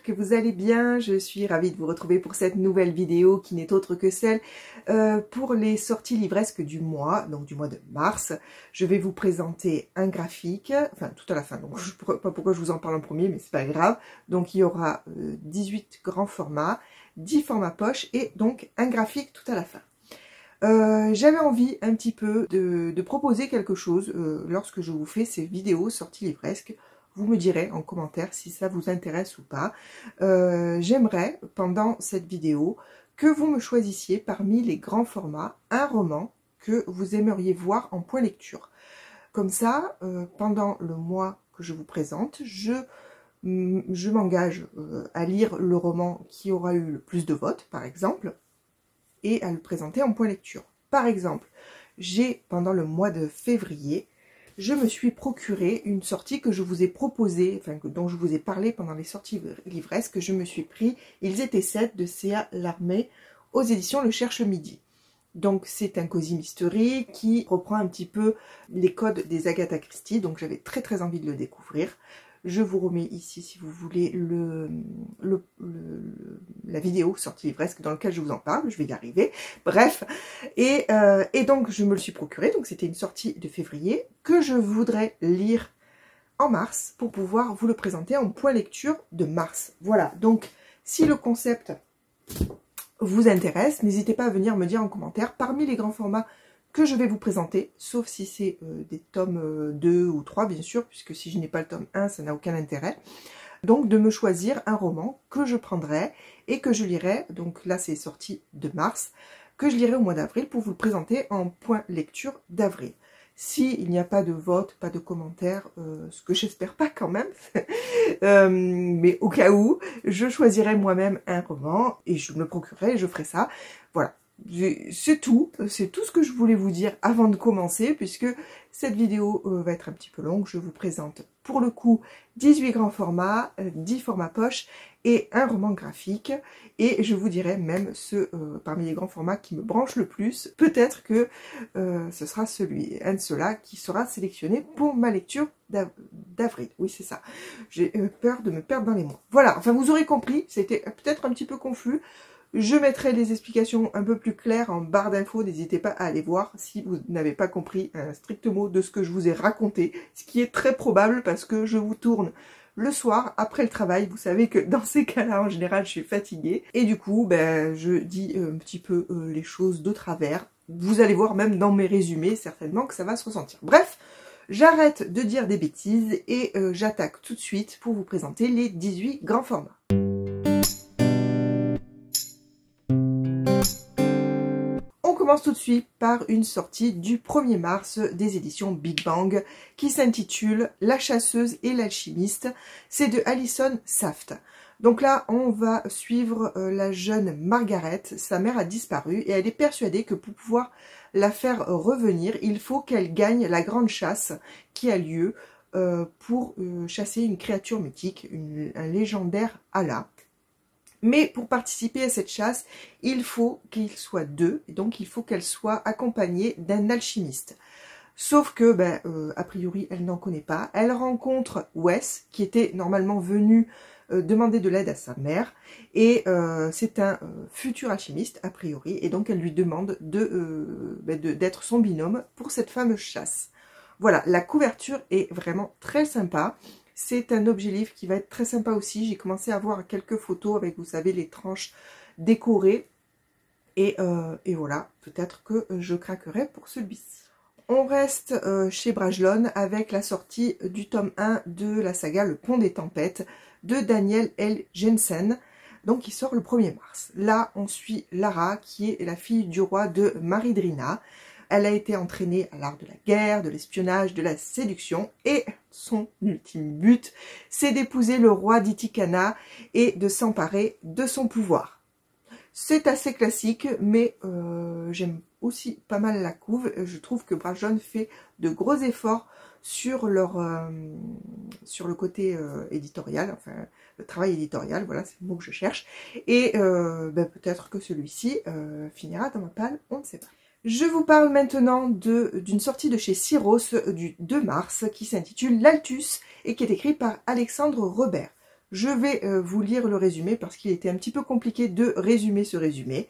j'espère que vous allez bien. Je suis ravie de vous retrouver pour cette nouvelle vidéo qui n'est autre que celle pour les sorties livresques du mois, donc du mois de mars. Je vais vous présenter un graphique, enfin tout à la fin, donc je ne sais pas pourquoi je vous en parle en premier, mais c'est pas grave. Donc il y aura 18 grands formats, 10 formats poche et donc un graphique tout à la fin. J'avais envie un petit peu de proposer quelque chose lorsque je vous fais ces vidéos sorties livresques. Vous me direz en commentaire si ça vous intéresse ou pas. J'aimerais, pendant cette vidéo, que vous me choisissiez parmi les grands formats un roman que vous aimeriez voir en point lecture. Comme ça, pendant le mois que je vous présente, je m'engage à lire le roman qui aura eu le plus de votes, par exemple, et à le présenter en point lecture. Par exemple, pendant le mois de février, je me suis procuré une sortie que je vous ai proposée, enfin dont je vous ai parlé pendant les sorties livresques, que je me suis pris. Ils étaient 7 de C.A. Larmé aux éditions Le Cherche Midi. Donc c'est un cosy mystery qui reprend un petit peu les codes des Agatha Christie, donc j'avais très envie de le découvrir. Je vous remets ici, si vous voulez, la vidéo sortie livresque dans laquelle je vous en parle. Je vais y arriver. Bref. Et donc, je me le suis procuré. Donc, c'était une sortie de février que je voudrais lire en mars pour pouvoir vous le présenter en point lecture de mars. Voilà. Donc, si le concept vous intéresse, n'hésitez pas à venir me dire en commentaire parmi les grands formats que je vais vous présenter, sauf si c'est des tomes 2 ou 3 bien sûr, puisque si je n'ai pas le tome 1, ça n'a aucun intérêt. Donc de me choisir un roman que je prendrai et que je lirai, donc là c'est sorti de mars, que je lirai au mois d'avril pour vous le présenter en point lecture d'avril. S'il n'y a pas de vote, pas de commentaires, ce que j'espère pas quand même, mais au cas où, je choisirai moi-même un roman et je me le procurerai et je ferai ça. Voilà. C'est tout ce que je voulais vous dire avant de commencer, puisque cette vidéo va être un petit peu longue. Je vous présente pour le coup 18 grands formats, 10 formats poche et un roman graphique, et je vous dirai même ceux parmi les grands formats qui me branchent le plus. Peut-être que ce sera un de ceux-là qui sera sélectionné pour ma lecture d'avril. Oui, c'est ça. J'ai peur de me perdre dans les mots. Voilà, enfin vous aurez compris, c'était peut-être un petit peu confus. Je mettrai les explications un peu plus claires en barre d'infos, n'hésitez pas à aller voir si vous n'avez pas compris un strict mot de ce que je vous ai raconté, ce qui est très probable parce que je vous tourne le soir après le travail. Vous savez que dans ces cas-là, en général, je suis fatiguée et du coup, ben, je dis un petit peu les choses de travers. Vous allez voir même dans mes résumés, certainement que ça va se ressentir. Bref, j'arrête de dire des bêtises et j'attaque tout de suite pour vous présenter les 18 grands formats. On commence tout de suite par une sortie du 1er mars des éditions Big Bang qui s'intitule La chasseuse et l'alchimiste. C'est de Alison Saft. Donc là, on va suivre la jeune Margaret. Sa mère a disparu et elle est persuadée que pour pouvoir la faire revenir, il faut qu'elle gagne la grande chasse qui a lieu pour chasser une créature mythique, un légendaire Allah. Mais pour participer à cette chasse, il faut qu'il soit 2, et donc il faut qu'elle soit accompagnée d'un alchimiste. Sauf que, a priori, elle n'en connaît pas. Elle rencontre Wes, qui était normalement venu demander de l'aide à sa mère, et c'est un futur alchimiste, a priori, et donc elle lui demande d'être son binôme pour cette fameuse chasse. Voilà, la couverture est vraiment très sympa. C'est un objet livre qui va être très sympa aussi. J'ai commencé à voir quelques photos avec, vous savez, les tranches décorées. Et voilà, peut-être que je craquerai pour celui-ci. On reste chez Brajlon avec la sortie du tome 1 de la saga Le Pont des Tempêtes de Daniel L. Jensen, donc qui sort le 1er mars. Là, on suit Lara, qui est la fille du roi de Maridrina. Elle a été entraînée à l'art de la guerre, de l'espionnage, de la séduction, et son ultime but, c'est d'épouser le roi d'Itikana et de s'emparer de son pouvoir. C'est assez classique, mais j'aime aussi pas mal la couve. Je trouve que Brajlon fait de gros efforts sur le côté éditorial, enfin le travail éditorial, voilà, c'est le mot que je cherche. Et peut-être que celui-ci finira dans ma palle, on ne sait pas. Je vous parle maintenant d'une sortie de chez Syros du 2 mars qui s'intitule L'Altus et qui est écrit par Alexandre Robert. Je vais vous lire le résumé parce qu'il était un petit peu compliqué de résumer ce résumé.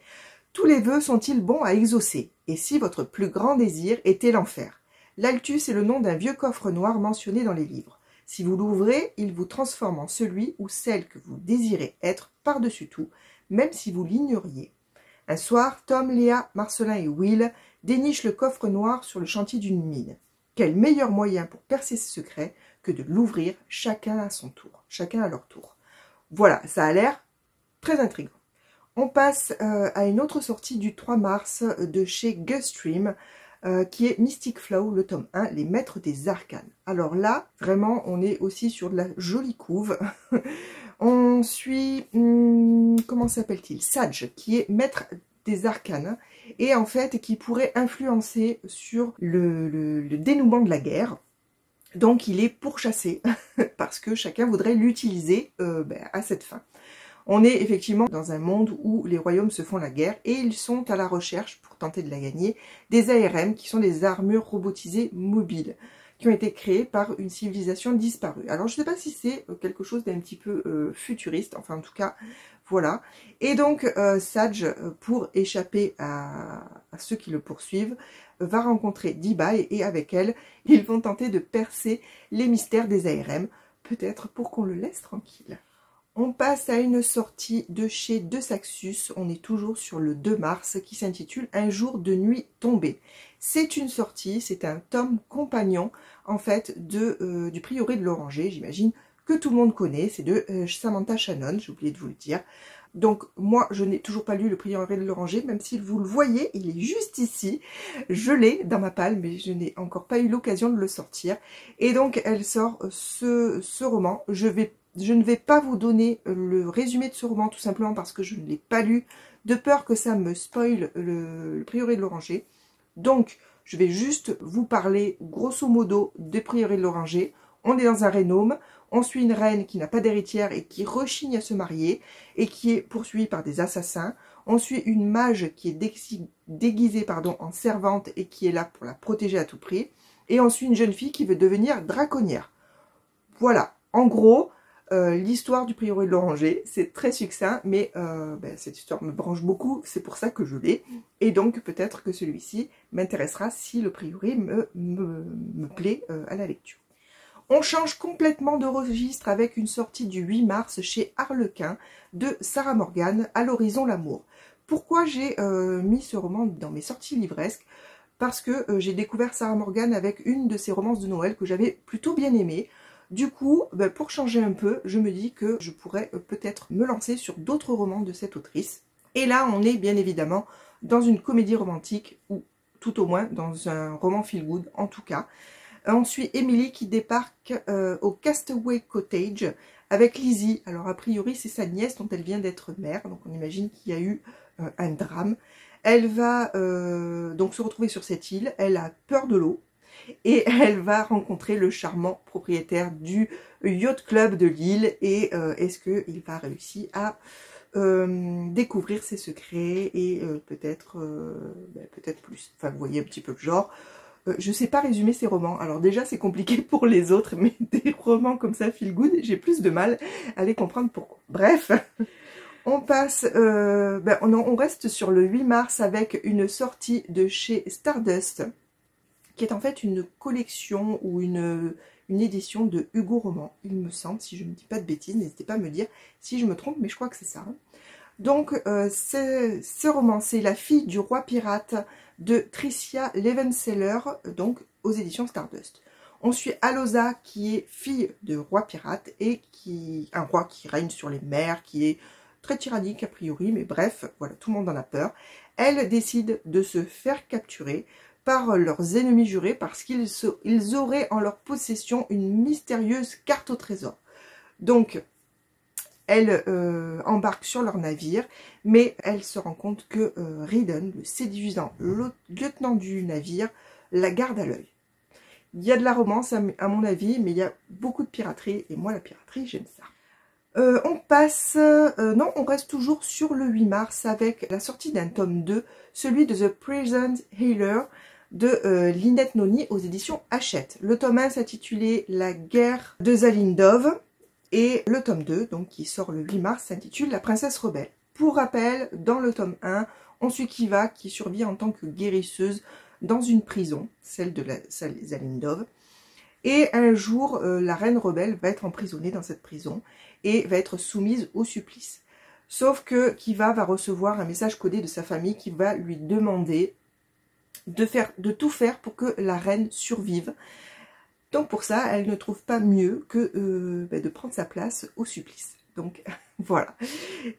Tous les vœux sont-ils bons à exaucer? Et si votre plus grand désir était l'enfer? L'Altus est le nom d'un vieux coffre noir mentionné dans les livres. Si vous l'ouvrez, il vous transforme en celui ou celle que vous désirez être par-dessus tout, même si vous l'ignoriez. Un soir, Tom, Léa, Marcelin et Will dénichent le coffre noir sur le chantier d'une mine. Quel meilleur moyen pour percer ce secret que de l'ouvrir chacun à son tour, chacun à leur tour. Voilà, ça a l'air très intriguant. On passe à une autre sortie du 3 mars de chez Gustream, qui est Mystic Flow, le tome 1, Les Maîtres des Arcanes. Alors là, vraiment, on est aussi sur de la jolie couve. On suit, comment s'appelle-t-il? Sage, qui est maître des arcanes, et en fait, qui pourrait influencer sur le dénouement de la guerre. Donc, il est pourchassé, parce que chacun voudrait l'utiliser à cette fin. On est effectivement dans un monde où les royaumes se font la guerre et ils sont à la recherche, pour tenter de la gagner, des ARM qui sont des armures robotisées mobiles qui ont été créées par une civilisation disparue. Alors je ne sais pas si c'est quelque chose d'un petit peu futuriste, enfin en tout cas voilà. Et donc Sage, pour échapper à ceux qui le poursuivent, va rencontrer Dibai et avec elle, ils vont tenter de percer les mystères des ARM, peut-être pour qu'on le laisse tranquille. On passe à une sortie de chez De Saxus, on est toujours sur le 2 mars, qui s'intitule Un jour de nuit tombée. C'est une sortie, c'est un tome compagnon, en fait, du Prieuré de l'Oranger, j'imagine que tout le monde connaît, c'est de Samantha Shannon, j'ai oublié de vous le dire. Donc moi, je n'ai toujours pas lu le Prieuré de l'Oranger, même si vous le voyez, il est juste ici. Je l'ai dans ma palle, mais je n'ai encore pas eu l'occasion de le sortir. Et donc, elle sort ce roman. Je ne vais pas vous donner le résumé de ce roman, tout simplement parce que je ne l'ai pas lu, de peur que ça me spoile le Prieuré de l'Oranger. Donc, je vais juste vous parler, grosso modo, des Prieuré de l'Oranger. On est dans un rénome, on suit une reine qui n'a pas d'héritière et qui rechigne à se marier, et qui est poursuivie par des assassins. On suit une mage qui est déguisée en servante et qui est là pour la protéger à tout prix. Et on suit une jeune fille qui veut devenir draconnière. Voilà, en gros... l'histoire du Prieuré de l'Oranger, c'est très succinct, mais cette histoire me branche beaucoup, c'est pour ça que je l'ai. Et donc peut-être que celui-ci m'intéressera si le Prieuré me plaît à la lecture. On change complètement de registre avec une sortie du 8 mars chez Harlequin de Sarah Morgan, À l'horizon l'amour. Pourquoi j'ai mis ce roman dans mes sorties livresques? Parce que j'ai découvert Sarah Morgan avec une de ses romances de Noël que j'avais plutôt bien aimée. Du coup, pour changer un peu, je me dis que je pourrais peut-être me lancer sur d'autres romans de cette autrice. Et là, on est bien évidemment dans une comédie romantique, ou tout au moins dans un roman feel-good en tout cas. On suit Emily qui débarque au Castaway Cottage avec Lizzie. Alors a priori, c'est sa nièce dont elle vient d'être mère, donc on imagine qu'il y a eu un drame. Elle va donc se retrouver sur cette île, elle a peur de l'eau. Et elle va rencontrer le charmant propriétaire du yacht club de l'île. Et est-ce qu'il va réussir à découvrir ses secrets et peut-être plus. Enfin, vous voyez un petit peu le genre. Je ne sais pas résumer ces romans. Alors déjà, c'est compliqué pour les autres, mais des romans comme ça, feel good, j'ai plus de mal à les comprendre pourquoi. Bref, on passe, on reste sur le 8 mars avec une sortie de chez Stardust, qui est en fait une collection ou une édition de Hugo Roman, il me semble, si je ne dis pas de bêtises, n'hésitez pas à me dire si je me trompe, mais je crois que c'est ça. Donc, ce roman, c'est La fille du roi pirate de Tricia Levenseller, donc aux éditions Stardust. On suit Alosa, qui est fille de roi pirate, et un roi qui règne sur les mers, qui est très tyrannique a priori, mais bref, voilà, tout le monde en a peur. Elle décide de se faire capturer par leurs ennemis jurés parce qu'ils auraient en leur possession une mystérieuse carte au trésor. Donc, elle embarque sur leur navire, mais elle se rend compte que Ridden, le séduisant lieutenant du navire, la garde à l'œil. Il y a de la romance à mon avis, mais il y a beaucoup de piraterie, et moi la piraterie, j'aime ça. On reste toujours sur le 8 mars avec la sortie d'un tome 2, celui de The Present Healer de Lynette Noni aux éditions Hachette. Le tome 1 s'intitulait La guerre de Zalindov Et le tome 2, donc qui sort le 8 mars, s'intitule La princesse rebelle. Pour rappel, dans le tome 1, on suit Kiva qui survit en tant que guérisseuse dans une prison, celle de la Zalindov. Et un jour, la reine rebelle va être emprisonnée dans cette prison et va être soumise au supplice. Sauf que Kiva va recevoir un message codé de sa famille qui va lui demander de tout faire pour que la reine survive. Donc pour ça, elle ne trouve pas mieux que de prendre sa place au supplice. Donc voilà.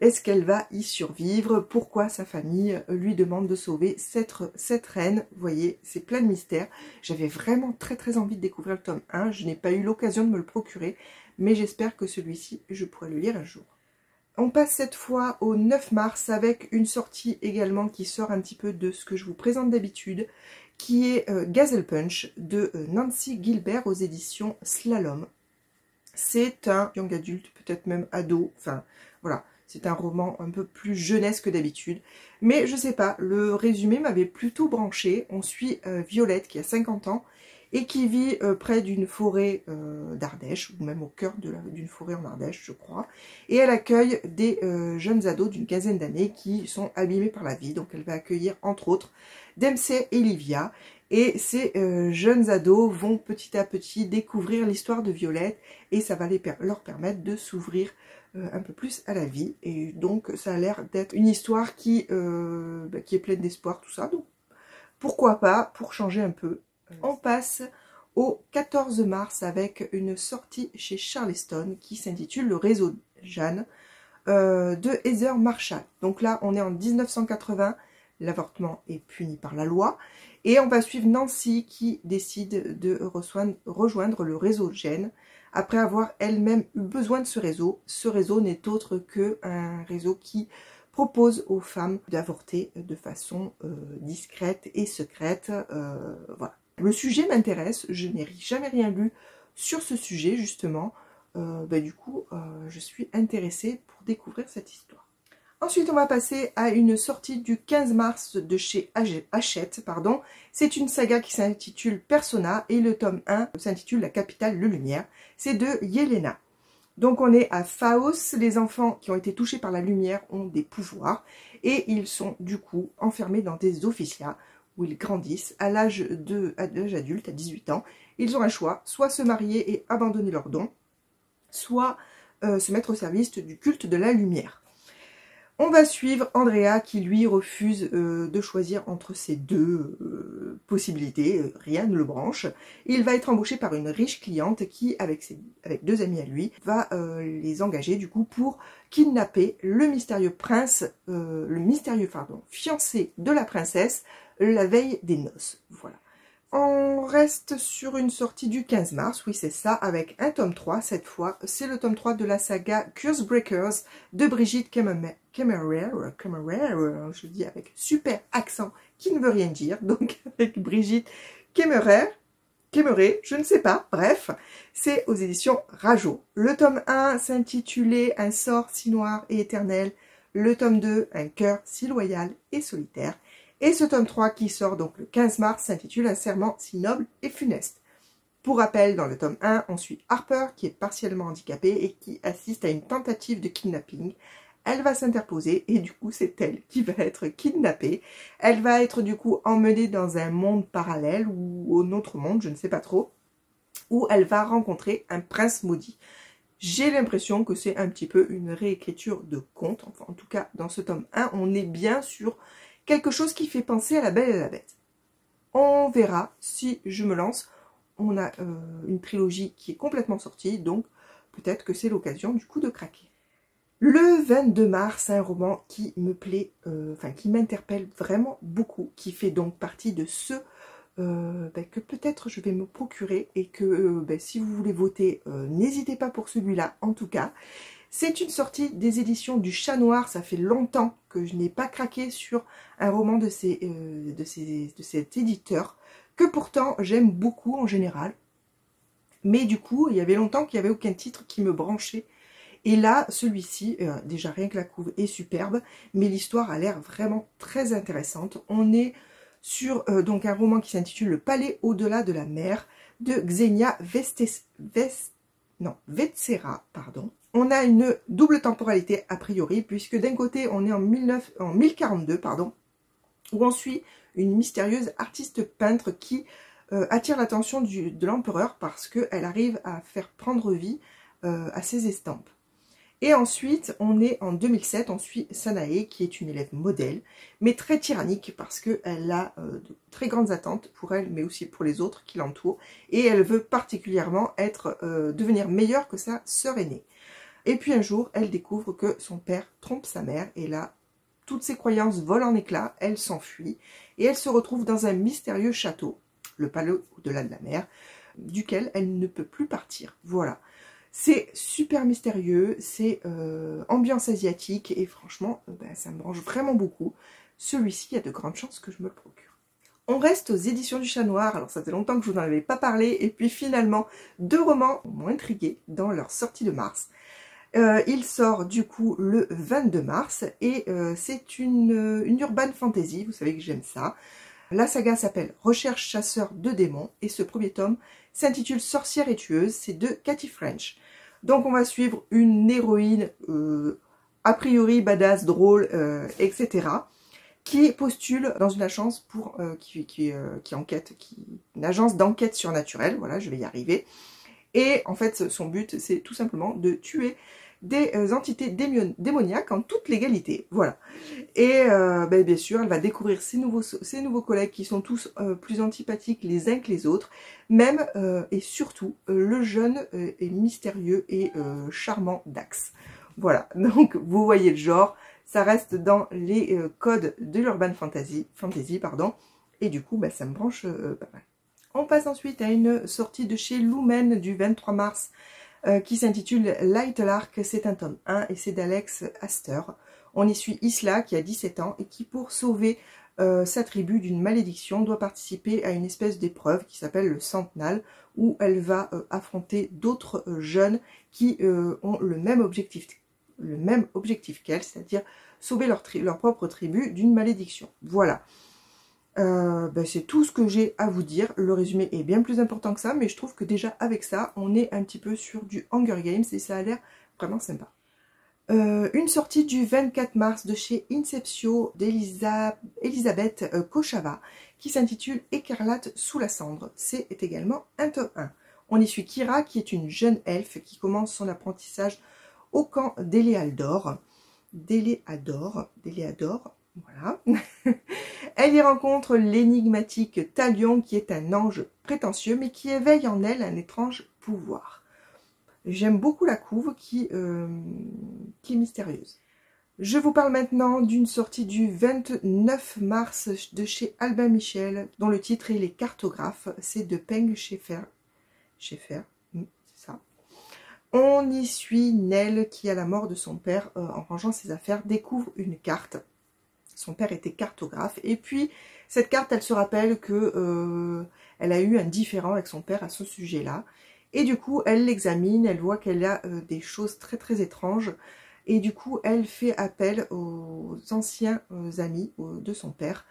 Est-ce qu'elle va y survivre? Pourquoi sa famille lui demande de sauver cette reine? Vous voyez, c'est plein de mystères. J'avais vraiment très envie de découvrir le tome 1. Je n'ai pas eu l'occasion de me le procurer, mais j'espère que celui-ci, je pourrai le lire un jour. On passe cette fois au 9 mars avec une sortie également qui sort un petit peu de ce que je vous présente d'habitude, qui est Gazelle Punch de Nancy Gilbert aux éditions Slalom. C'est un young adulte, peut-être même ado, enfin voilà, c'est un roman un peu plus jeunesse que d'habitude. Mais je sais pas, le résumé m'avait plutôt branché. On suit Violette qui a 50 ans et qui vit près d'une forêt d'Ardèche, ou même au cœur d'une forêt en Ardèche, je crois. Et elle accueille des jeunes ados d'une quinzaine d'années qui sont abîmés par la vie. Donc elle va accueillir entre autres Dempsey et Livia. Et ces jeunes ados vont petit à petit découvrir l'histoire de Violette et ça va leur permettre de s'ouvrir un peu plus à la vie. Et donc ça a l'air d'être une histoire qui est pleine d'espoir, tout ça. Donc pourquoi pas, pour changer un peu. On passe au 14 mars avec une sortie chez Charleston qui s'intitule Le réseau Jeanne de Heather Marshall. Donc là on est en 1980, l'avortement est puni par la loi. Et on va suivre Nancy qui décide de rejoindre le réseau Jeanne après avoir elle-même eu besoin de ce réseau. Ce réseau n'est autre qu'un réseau qui propose aux femmes d'avorter de façon discrète et secrète. Voilà. Le sujet m'intéresse, je n'ai jamais rien lu sur ce sujet justement. Du coup, je suis intéressée pour découvrir cette histoire. Ensuite, on va passer à une sortie du 15 mars de chez Hachette. C'est une saga qui s'intitule Persona et le tome 1 s'intitule La capitale de lumière. C'est de Yelena. Donc on est à Faos. Les enfants qui ont été touchés par la lumière ont des pouvoirs et ils sont du coup enfermés dans des officiats où ils grandissent à l'âge adulte, à 18 ans. Ils ont un choix, soit se marier et abandonner leurs dons, soit se mettre au service du culte de la lumière. On va suivre Andrea qui lui refuse de choisir entre ces deux possibilités, rien ne le branche. Il va être embauché par une riche cliente qui, avec deux amis à lui, va les engager du coup pour kidnapper le mystérieux fiancé de la princesse la veille des noces. Voilà. On reste sur une sortie du 15 mars, oui c'est ça, avec un tome 3 cette fois. C'est le tome 3 de la saga Curse Breakers de Brigitte Kemmerer, je dis avec super accent qui ne veut rien dire, donc avec Brigitte Kemmerer, je ne sais pas, bref, c'est aux éditions Rajo. Le tome 1 s'intitulait Un sort si noir et éternel, le tome 2 Un cœur si loyal et solitaire. Et ce tome 3 qui sort donc le 15 mars s'intitule Un serment si noble et funeste. Pour rappel, dans le tome 1, on suit Harper qui est partiellement handicapée et qui assiste à une tentative de kidnapping. Elle va s'interposer et du coup c'est elle qui va être kidnappée. Elle va être du coup emmenée dans un monde parallèle ou un autre monde, je ne sais pas trop, où elle va rencontrer un prince maudit. J'ai l'impression que c'est un petit peu une réécriture de conte. Enfin, en tout cas, dans ce tome 1, on est bien sur quelque chose qui fait penser à La Belle et la Bête. On verra si je me lance. On a une trilogie qui est complètement sortie, donc peut-être que c'est l'occasion du coup de craquer. Le 22 mars, un roman qui me plaît, qui m'interpelle vraiment beaucoup, qui fait donc partie de ceux que peut-être je vais me procurer et que si vous voulez voter, n'hésitez pas pour celui-là en tout cas. C'est une sortie des éditions du Chat Noir. Ça fait longtemps que je n'ai pas craqué sur un roman de cet éditeur, que pourtant j'aime beaucoup en général. Mais du coup, il y avait longtemps qu'il n'y avait aucun titre qui me branchait. Et là, celui-ci, déjà rien que la couve est superbe, mais l'histoire a l'air vraiment très intéressante. On est sur donc un roman qui s'intitule Le Palais au-delà de la mer de Xenia Vetsera, pardon. On a une double temporalité a priori, puisque d'un côté on est en 1042, pardon, où on suit une mystérieuse artiste peintre qui attire l'attention de l'empereur parce qu'elle arrive à faire prendre vie à ses estampes. Et ensuite, on est en 2007, on suit Sanae, qui est une élève modèle, mais très tyrannique parce qu'elle a de très grandes attentes pour elle, mais aussi pour les autres qui l'entourent. Et elle veut particulièrement devenir meilleure que sa sœur aînée. Et puis un jour, elle découvre que son père trompe sa mère, et là, toutes ses croyances volent en éclats, elle s'enfuit, et elle se retrouve dans un mystérieux château, le palais au-delà de la mer, duquel elle ne peut plus partir. Voilà. C'est super mystérieux, c'est ambiance asiatique et franchement, ça me branche vraiment beaucoup. Celui-ci, il y a de grandes chances que je me le procure. On reste aux éditions du Chat Noir, alors ça fait longtemps que je vous en avais pas parlé, et puis finalement, 2 romans m'ont intriguée dans leur sortie de mars. Il sort du coup le 22 mars, et c'est une urban fantasy, vous savez que j'aime ça. La saga s'appelle Recherche chasseur de démons, et ce premier tome s'intitule Sorcière et tueuse, c'est de Cathy French. Donc on va suivre une héroïne a priori badass, drôle, etc. qui postule dans une agence pour une agence d'enquête surnaturelle. Voilà, je vais y arriver. Et en fait, son but, c'est tout simplement de tuer des entités démoniaques en toute légalité. Voilà. Et bien sûr, elle va découvrir ses nouveaux collègues qui sont tous plus antipathiques les uns que les autres. Même et surtout, le jeune et mystérieux et charmant Dax. Voilà. Donc, vous voyez le genre. Ça reste dans les codes de l'urban fantasy, pardon. Et du coup, ça me branche pas mal. On passe ensuite à une sortie de chez Lumen du 23 mars qui s'intitule Light Lark. C'est un tome 1 et c'est d'Alex Astor. On y suit Isla qui a 17 ans et qui, pour sauver sa tribu d'une malédiction, doit participer à une espèce d'épreuve qui s'appelle le Sentinel, où elle va affronter d'autres jeunes qui ont le même objectif qu'elle, c'est-à-dire sauver leur propre tribu d'une malédiction. Voilà. C'est tout ce que j'ai à vous dire. Le résumé est bien plus important que ça, mais je trouve que déjà avec ça, on est un petit peu sur du Hunger Games et ça a l'air vraiment sympa. Une sortie du 24 mars de chez Inceptio d'Elisabeth Kochava qui s'intitule Écarlate sous la cendre. C'est également un tome 1. On y suit Kira qui est une jeune elfe qui commence son apprentissage au camp d'Eléador. Voilà. Elle y rencontre l'énigmatique Talion qui est un ange prétentieux mais qui éveille en elle un étrange pouvoir. J'aime beaucoup la couve qui est mystérieuse. Je vous parle maintenant d'une sortie du 29 mars de chez Albin Michel dont le titre est Les Cartographes. C'est de Peng Schaeffer. C'est ça. On y suit Nell qui, à la mort de son père, en rangeant ses affaires, découvre une carte. Son père était cartographe. Et puis, cette carte, elle se rappelle que elle a eu un différend avec son père à ce sujet-là. Et du coup, elle l'examine, elle voit qu'elle a des choses très très étranges. Et du coup, elle fait appel aux anciens amis de son père,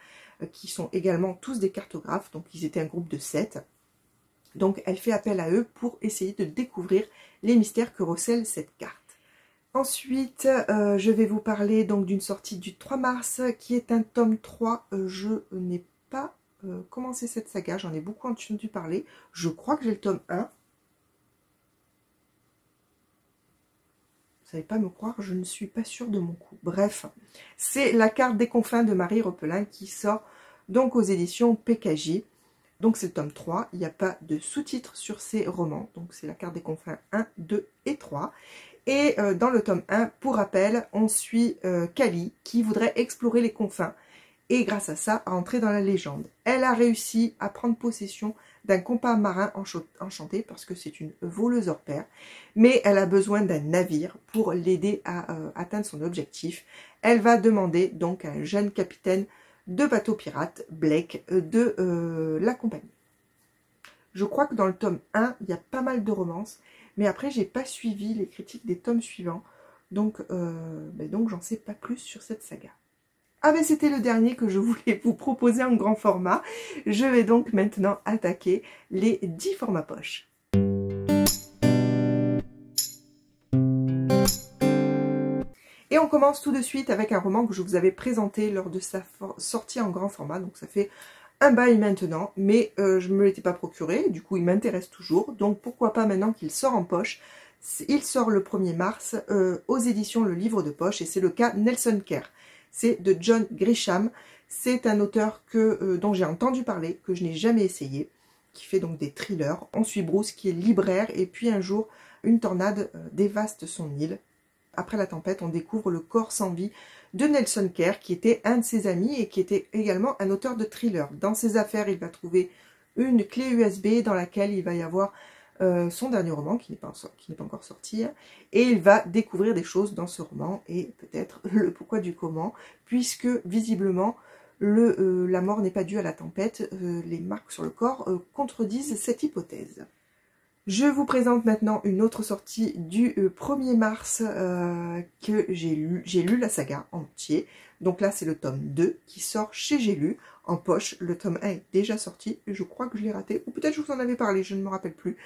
qui sont également tous des cartographes. Donc, ils étaient un groupe de 7. Donc, elle fait appel à eux pour essayer de découvrir les mystères que recèle cette carte. Ensuite, je vais vous parler donc d'une sortie du 3 mars qui est un tome 3. Je n'ai pas commencé cette saga, j'en ai beaucoup entendu parler. Je crois que j'ai le tome 1. Vous n'allez pas me croire, je ne suis pas sûre de mon coup. Bref, c'est La Carte des confins de Marie Repelin qui sort donc aux éditions PKJ. Donc c'est le tome 3, il n'y a pas de sous-titres sur ces romans. Donc c'est La Carte des confins 1, 2 et 3. Et dans le tome 1, pour rappel, on suit Kali qui voudrait explorer les confins. Et grâce à ça, entrer dans la légende. Elle a réussi à prendre possession d'un compas marin enchanté parce que c'est une voleuse hors pair. Mais elle a besoin d'un navire pour l'aider à atteindre son objectif. Elle va demander donc à un jeune capitaine de bateau pirate, Blake, de l'accompagner. Je crois que dans le tome 1, il y a pas mal de romances. Mais après, j'ai pas suivi les critiques des tomes suivants. Donc j'en sais pas plus sur cette saga. Ah ben c'était le dernier que je voulais vous proposer en grand format. Je vais donc maintenant attaquer les 10 formats poche. commence tout de suite avec un roman que je vous avais présenté lors de sa sortie en grand format, donc ça fait un bail maintenant, mais je ne me l'étais pas procuré, du coup il m'intéresse toujours, donc pourquoi pas maintenant qu'il sort en poche. Il sort le 1er mars aux éditions Le Livre de Poche, et c'est le cas Nelson Kerr. C'est de John Grisham, c'est un auteur dont j'ai entendu parler, que je n'ai jamais essayé, qui fait donc des thrillers. On suit Bruce qui est libraire, et puis un jour, une tornade dévaste son île. Après la tempête, on découvre le corps sans vie de Nelson Kerr, qui était un de ses amis et qui était également un auteur de thriller. Dans ses affaires, il va trouver une clé USB dans laquelle il va y avoir son dernier roman, qui n'est pas encore sorti, hein, et il va découvrir des choses dans ce roman, et peut-être le pourquoi du comment, puisque visiblement, la mort n'est pas due à la tempête, les marques sur le corps contredisent cette hypothèse. Je vous présente maintenant une autre sortie du 1er mars que j'ai lu. J'ai lu la saga entier. Donc là, c'est le tome 2 qui sort chez J'ai lu en poche. Le tome 1 est déjà sorti. Je crois que je l'ai raté. Ou peut-être je vous en avais parlé, je ne me rappelle plus.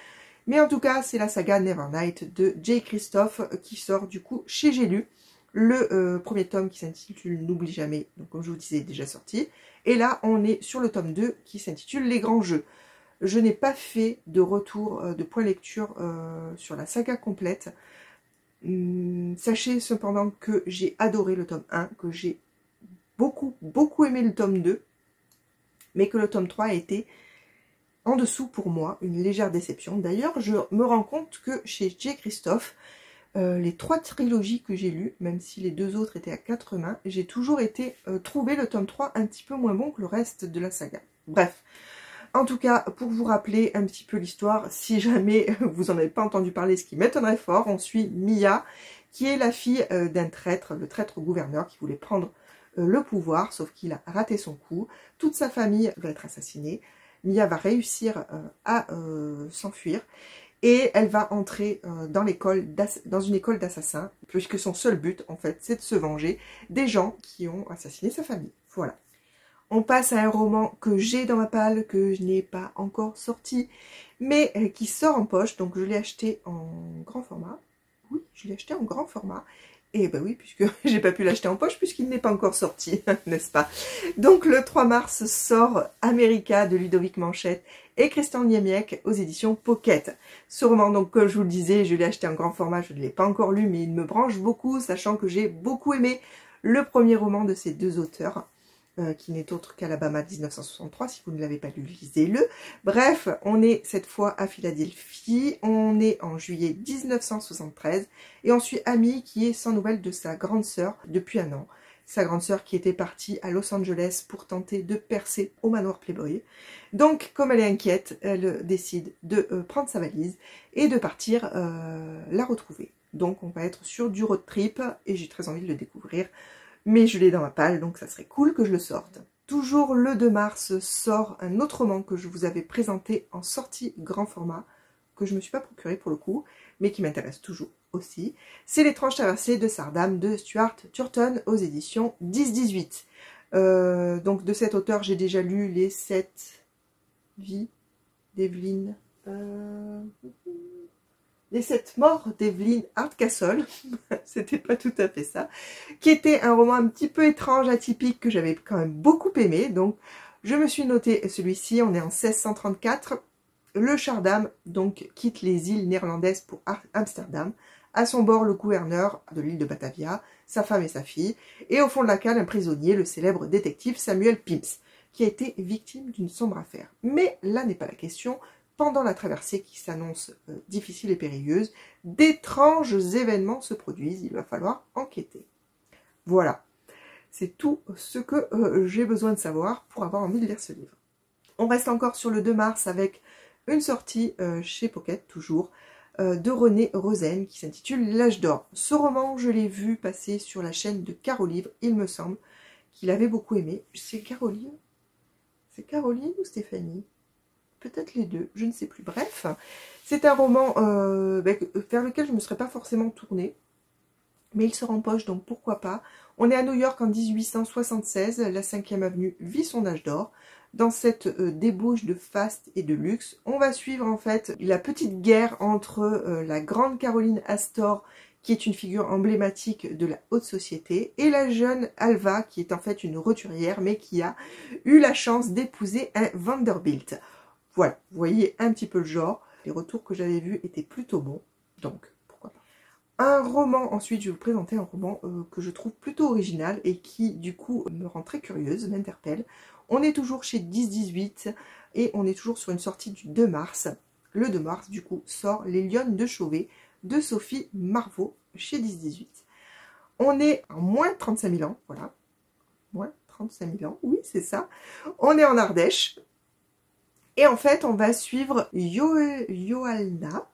Mais en tout cas, c'est la saga Nevernight de Jay Kristoff qui sort du coup chez J'ai lu. Le premier tome qui s'intitule N'oublie jamais, donc comme je vous disais, est déjà sorti. Et là, on est sur le tome 2 qui s'intitule Les Grands Jeux. Je n'ai pas fait de retour de point lecture sur la saga complète. Sachez cependant que j'ai adoré le tome 1, que j'ai beaucoup aimé le tome 2, mais que le tome 3 a été en dessous pour moi, une légère déception. D'ailleurs, je me rends compte que chez Jay Kristoff, les 3 trilogies que j'ai lues, même si les 2 autres étaient à 4 mains, j'ai toujours trouvé le tome 3 un petit peu moins bon que le reste de la saga. Bref. En tout cas, pour vous rappeler un petit peu l'histoire, si jamais vous n'en avez pas entendu parler, ce qui m'étonnerait fort, on suit Mia, qui est la fille d'un traître, le traître gouverneur qui voulait prendre le pouvoir, sauf qu'il a raté son coup. Toute sa famille va être assassinée. Mia va réussir à s'enfuir et elle va entrer dans une école d'assassins, puisque son seul but, en fait, c'est de se venger des gens qui ont assassiné sa famille. Voilà. On passe à un roman que j'ai dans ma palle, que je n'ai pas encore sorti, mais qui sort en poche, donc je l'ai acheté en grand format. Oui, je l'ai acheté en grand format. Et ben oui, puisque j'ai pas pu l'acheter en poche, puisqu'il n'est pas encore sorti, n'est-ce pas? Donc le 3 mars sort America de Ludovic Manchette et Christian Niemiec aux éditions Pocket. Ce roman, donc comme je vous le disais, je l'ai acheté en grand format, je ne l'ai pas encore lu, mais il me branche beaucoup, sachant que j'ai beaucoup aimé le premier roman de ces deux auteurs. Qui n'est autre qu'Alabama 1963, si vous ne l'avez pas lu, lisez-le. Bref, on est cette fois à Philadelphie, on est en juillet 1973, et on suit Amy qui est sans nouvelles de sa grande sœur depuis un an. Sa grande sœur qui était partie à Los Angeles pour tenter de percer au manoir Playboy. Donc, comme elle est inquiète, elle décide de prendre sa valise et de partir la retrouver. Donc, on va être sur du road trip, et j'ai très envie de le découvrir. Mais je l'ai dans ma palle, donc ça serait cool que je le sorte. Toujours le 2 mars sort un autre roman que je vous avais présenté en sortie grand format, que je ne me suis pas procuré pour le coup, mais qui m'intéresse toujours aussi. C'est L'étrange traversée de Sardam de Stuart Turton aux éditions 10-18. Donc de cet auteur, j'ai déjà lu les 7 vies d'Evelyn... Les 7 morts d'Evelyn Hardcastle, c'était pas tout à fait ça, qui était un roman un petit peu étrange, atypique, que j'avais quand même beaucoup aimé. Donc je me suis noté celui-ci, on est en 1634. Le Chardam donc quitte les îles néerlandaises pour Amsterdam. À son bord, le gouverneur de l'île de Batavia, sa femme et sa fille, et au fond de la cale, un prisonnier, le célèbre détective Samuel Pimps, qui a été victime d'une sombre affaire. Mais là n'est pas la question. Pendant la traversée qui s'annonce difficile et périlleuse, d'étranges événements se produisent, il va falloir enquêter. Voilà, c'est tout ce que j'ai besoin de savoir pour avoir envie de lire ce livre. On reste encore sur le 2 mars avec une sortie chez Pocket, toujours, de René Rosen qui s'intitule L'âge d'or. Ce roman, je l'ai vu passer sur la chaîne de Carolivre, il me semble qu'il avait beaucoup aimé. C'est Caroline? C'est Caroline ou Stéphanie? Peut-être les deux, je ne sais plus. Bref, c'est un roman vers lequel je ne me serais pas forcément tournée, mais il sort en poche, donc pourquoi pas. On est à New York en 1876, la 5e avenue vit son âge d'or. Dans cette débauche de faste et de luxe, on va suivre en fait la petite guerre entre la grande Caroline Astor, qui est une figure emblématique de la haute société, et la jeune Alva, qui est en fait une roturière, mais qui a eu la chance d'épouser un Vanderbilt. Voilà, vous voyez un petit peu le genre. Les retours que j'avais vus étaient plutôt bons, donc pourquoi pas. Un roman, ensuite je vais vous présenter un roman que je trouve plutôt original et qui du coup me rend très curieuse, m'interpelle. On est toujours chez 10-18 et on est toujours sur une sortie du 2 mars. Le 2 mars du coup sort Les Lionnes de Chauvet de Sophie Marvaux chez 10-18. On est en moins 35 000 ans, voilà. Moins 35 000 ans, oui c'est ça. On est en Ardèche. Et en fait on va suivre Yoalna,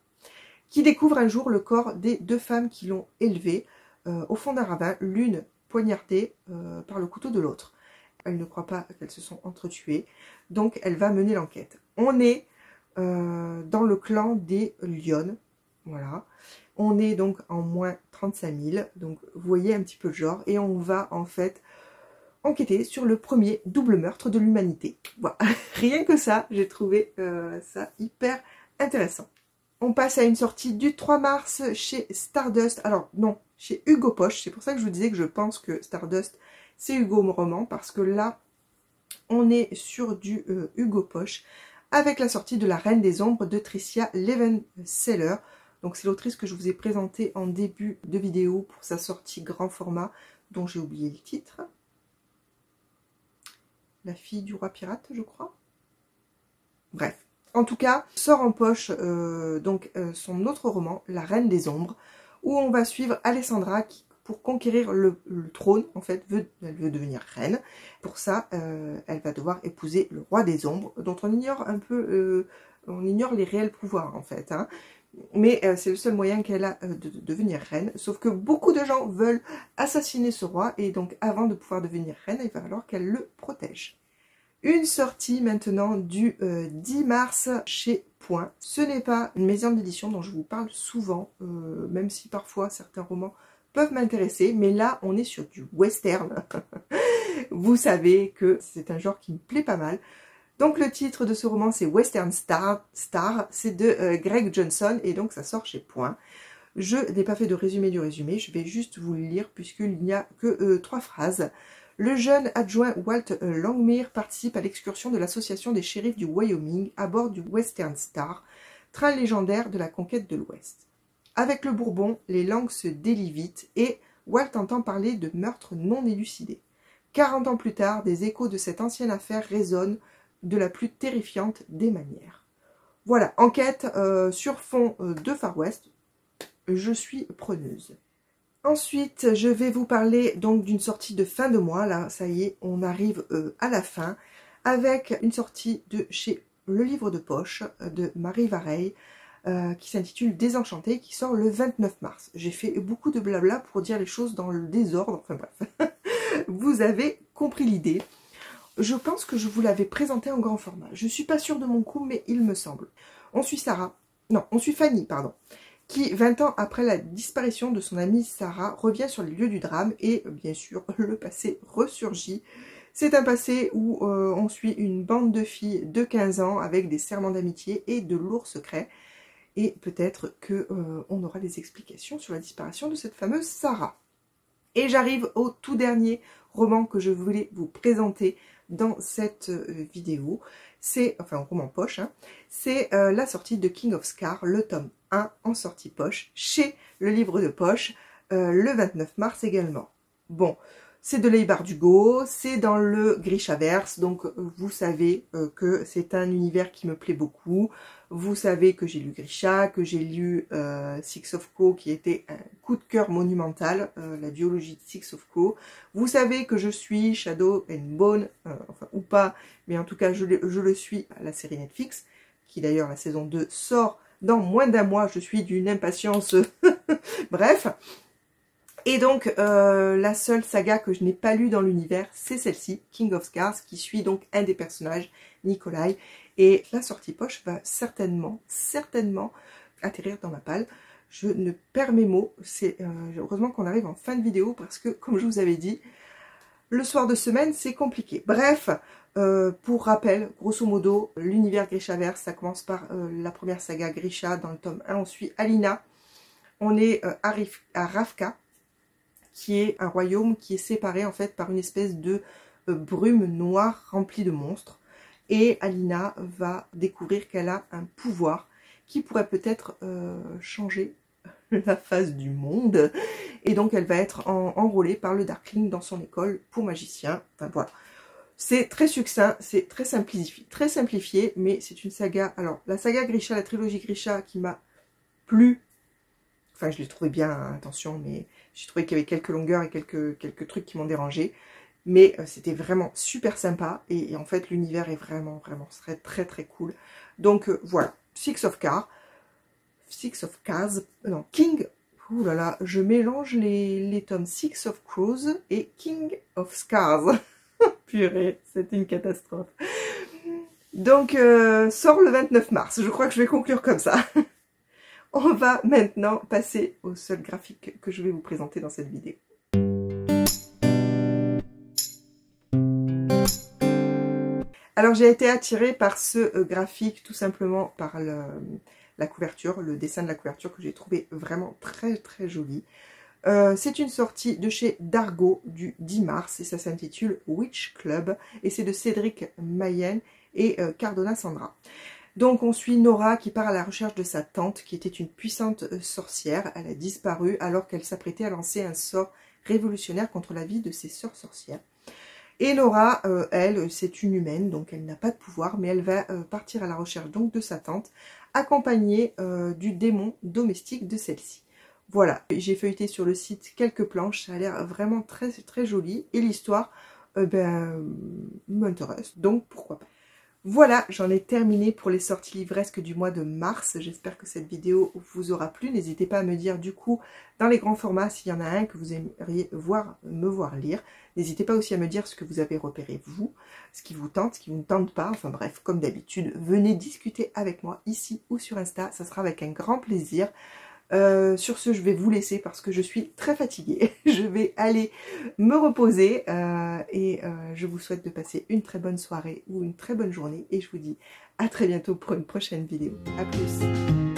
qui découvre un jour le corps des deux femmes qui l'ont élevée au fond d'un ravin, l'une poignardée par le couteau de l'autre. Elle ne croit pas qu'elles se sont entretuées, donc elle va mener l'enquête. On est dans le clan des Lionnes, voilà. On est donc en moins 35 000, donc vous voyez un petit peu le genre, et on va en fait enquêter sur le premier double meurtre de l'humanité. Voilà. Rien que ça, j'ai trouvé ça hyper intéressant. On passe à une sortie du 3 mars chez Stardust. Alors non, chez Hugo Poche. C'est pour ça que je vous disais que je pense que Stardust, c'est Hugo Roman. Parce que là, on est sur du Hugo Poche. Avec la sortie de La Reine des Ombres de Tricia Levenseller. Donc c'est l'autrice que je vous ai présentée en début de vidéo pour sa sortie grand format, dont j'ai oublié le titre. La fille du roi pirate, je crois. Bref. En tout cas, sort en poche son autre roman, La Reine des Ombres, où on va suivre Alessandra qui, pour conquérir le trône, en fait, elle veut devenir reine. Pour ça, elle va devoir épouser le roi des Ombres, dont on ignore un peu, on ignore les réels pouvoirs, en fait. Hein. Mais c'est le seul moyen qu'elle a de devenir reine. Sauf que beaucoup de gens veulent assassiner ce roi, et donc avant de pouvoir devenir reine, il va falloir qu'elle le protège. Une sortie maintenant du 10 mars chez Point. Ce n'est pas une maison d'édition dont je vous parle souvent, même si parfois certains romans peuvent m'intéresser, mais là on est sur du western. Vous savez que c'est un genre qui me plaît pas mal. Donc le titre de ce roman c'est Western Star, c'est de Greg Johnson et donc ça sort chez Point. Je n'ai pas fait de résumé du résumé, je vais juste vous le lire puisqu'il n'y a que 3 phrases. Le jeune adjoint Walt Langmuir participe à l'excursion de l'association des shérifs du Wyoming à bord du Western Star, train légendaire de la conquête de l'Ouest. Avec le Bourbon, les langues se délient vite et Walt entend parler de meurtres non élucidés. 40 ans plus tard, des échos de cette ancienne affaire résonnent de la plus terrifiante des manières. Voilà, enquête sur fond de Far West. Je suis preneuse. Ensuite, je vais vous parler donc d'une sortie de fin de mois. Là, ça y est, on arrive à la fin. Avec une sortie de chez Le Livre de Poche de Marie Vareille qui s'intitule Désenchantée, qui sort le 29 mars. J'ai fait beaucoup de blabla pour dire les choses dans le désordre. Enfin bref, vous avez compris l'idée. Je pense que je vous l'avais présenté en grand format. Je suis pas sûre de mon coup, mais il me semble. On suit Fanny, pardon, qui, 20 ans après la disparition de son amie Sarah, revient sur les lieux du drame et, bien sûr, le passé ressurgit. C'est un passé où on suit une bande de filles de 15 ans avec des serments d'amitié et de lourds secrets. Et peut-être qu'on aura des explications sur la disparition de cette fameuse Sarah. Et j'arrive au tout dernier roman que je voulais vous présenter dans cette vidéo. C'est, enfin, un roman poche, hein, c'est la sortie de King of Scars, le tome 1 en sortie poche, chez Le Livre de Poche, le 29 mars également. Bon, c'est de Leigh Bardugo, c'est dans le Grishaverse, donc vous savez que c'est un univers qui me plaît beaucoup. Vous savez que j'ai lu Grisha, que j'ai lu Six of Co, qui était un coup de cœur monumental, la duologie de Six of Co. Vous savez que je suis Shadow and Bone, enfin ou pas, mais en tout cas je le suis à la série Netflix, qui d'ailleurs la saison 2 sort dans moins d'un mois. Je suis d'une impatience, bref. Et donc, la seule saga que je n'ai pas lue dans l'univers, c'est celle-ci, King of Scars, qui suit donc un des personnages, Nikolai. Et la sortie poche va certainement atterrir dans ma palle. Je ne perds mes mots. C'est heureusement qu'on arrive en fin de vidéo parce que, comme je vous avais dit, le soir de semaine, c'est compliqué. Bref, pour rappel, grosso modo, l'univers Grishaverse, ça commence par la première saga Grisha. Dans le tome 1, on suit Alina, on est à Ravka, qui est un royaume qui est séparé en fait par une espèce de brume noire remplie de monstres. Et Alina va découvrir qu'elle a un pouvoir qui pourrait peut-être changer la face du monde. Et donc elle va être enrôlée par le Darkling dans son école pour magicien. Enfin voilà. C'est très succinct, c'est très simplifié, mais c'est une saga. Alors la saga Grisha, la trilogie Grisha qui m'a plu. Enfin je l'ai trouvé bien, hein, attention, mais j'ai trouvé qu'il y avait quelques longueurs et quelques trucs qui m'ont dérangé. Mais c'était vraiment super sympa. Et en fait l'univers est vraiment très très cool. Donc voilà, Six of Cars, non, King, ouh là là, je mélange les tomes Six of Crows et King of Scars. Purée, c'était une catastrophe. Donc, sort le 29 mars, je crois que je vais conclure comme ça. On va maintenant passer au seul graphique que je vais vous présenter dans cette vidéo. Alors j'ai été attirée par ce graphique tout simplement par la couverture, le dessin de la couverture que j'ai trouvé vraiment très très joli. C'est une sortie de chez Dargo du 10 mars et ça s'intitule Witch Club et c'est de Cédric Mayenne et Cardona Sandra. Donc on suit Nora qui part à la recherche de sa tante qui était une puissante sorcière. Elle a disparu alors qu'elle s'apprêtait à lancer un sort révolutionnaire contre la vie de ses sœurs sorcières. Et Nora, elle, c'est une humaine, donc elle n'a pas de pouvoir, mais elle va partir à la recherche donc de sa tante, accompagnée du démon domestique de celle-ci. Voilà, j'ai feuilleté sur le site quelques planches, ça a l'air vraiment très très joli, et l'histoire, m'intéresse, donc pourquoi pas. Voilà, j'en ai terminé pour les sorties livresques du mois de mars. J'espère que cette vidéo vous aura plu. N'hésitez pas à me dire du coup dans les grands formats s'il y en a un que vous aimeriez me voir lire. N'hésitez pas aussi à me dire ce que vous avez repéré vous, ce qui vous tente, ce qui ne vous tente pas. Enfin bref, comme d'habitude, venez discuter avec moi ici ou sur Insta. Ça sera avec un grand plaisir. Sur ce, je vais vous laisser parce que je suis très fatiguée. Je vais aller me reposer et je vous souhaite de passer une très bonne soirée ou une très bonne journée et je vous dis à très bientôt pour une prochaine vidéo. À plus.